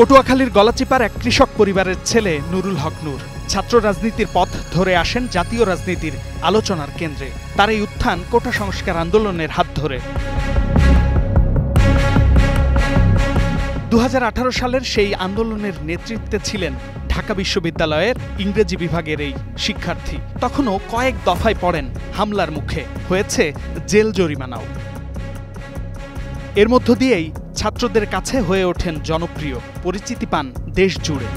পটুয়াখালীর গলাচিপার এক কৃষক পরিবারের ছেলে নুরুল হক নূর ছাত্র রাজনীতির পথ ধরে আসেন জাতীয় রাজনীতির আলোচনার কেন্দ্রে। তার এই উত্থান কোটা সংস্কার আন্দোলনের হাত ধরে। 2018 সালের সেই আন্দোলনের নেতৃত্বে ছিলেন ঢাকা বিশ্ববিদ্যালয়ের ইংরেজি বিভাগের এই শিক্ষার্থী। তখনও কয়েক দফায় পড়েন হামলার মুখে, হয়েছে জেল জরিমানাও। এর মধ্য দিয়েই ছাত্রদের কাছে হয়ে ওঠেন জনপ্রিয়, পরিচিতি পান দেশ জুড়ে।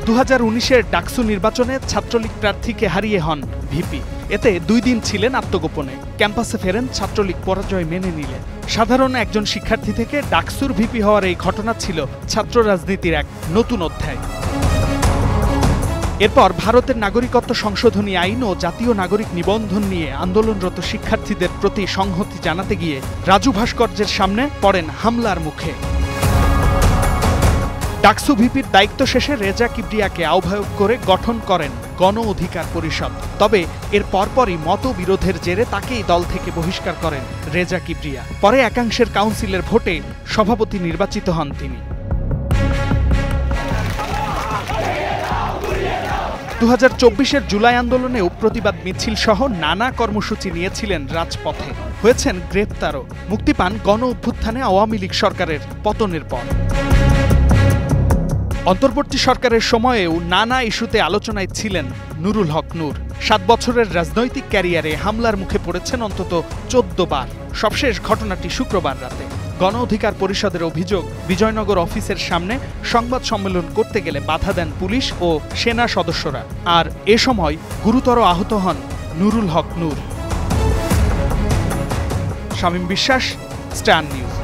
2019-এর ডাকসু নির্বাচনে ছাত্রলীগ প্রার্থীকে হারিয়ে হন ভিপি। এতে 2 দিন ছিলেন আত্মগোপনে। ক্যাম্পাসে ফেরেন, ছাত্রলীগ পরাজয় মেনে নিলেন। সাধারণ একজন শিক্ষার্থী থেকে ডাকসুর ভিপি হওয়ার এই ঘটনা ছিল ছাত্র রাজনীতির এক নতুন অধ্যায়। এরপর ভারতের নাগরিকত্ব সংশোধনী আইন ও জাতীয় নাগরিক নিবন্ধন নিয়ে আন্দোলনরত শিক্ষার্থীদের প্রতি সংহতি জানাতে গিয়ে রাজু ভাস্কর্যের সামনে পড়েন হামলার মুখে। ডাকসু ভিপির দায়িত্ব শেষে রেজা কিবরিয়াকে আহ্বায়ক করে গঠন করেন গণ অধিকার পরিষদ। তবে এর পরপরই মতবিরোধের জেরে তাকেই দল থেকে বহিষ্কার করেন রেজা কিবরিয়া। পরে একাংশের কাউন্সিলের ভোটে সভাপতি নির্বাচিত হন তিনি। 2024-এর জুলাই আন্দোলনেও প্রতিবাদ মিছিল সহ নানা কর্মসূচি নিয়েছিলেন রাজপথে। হয়েছেন গ্রেপ্তারও। মুক্তি পান গণ অভ্যুত্থানে আওয়ামী লীগ সরকারের পতনের পর। অন্তর্বর্তী সরকারের সময়েও নানা ইস্যুতে আলোচনায় ছিলেন নুরুল হক নূর। 7 বছরের রাজনৈতিক ক্যারিয়ারে হামলার মুখে পড়েছেন অন্তত 14 বার। সবশেষ ঘটনাটি শুক্রবার রাতে। গণ অধিকার পরিষদের অভিযোগ, বিজয়নগর অফিসের সামনে সংবাদ সম্মেলন করতে গেলে বাধা দেন পুলিশ ও সেনা সদস্যরা। আর এ সময় গুরুতর আহত হন নুরুল হক নূর। শামীম বিশ্বাস, স্টার নিউজ।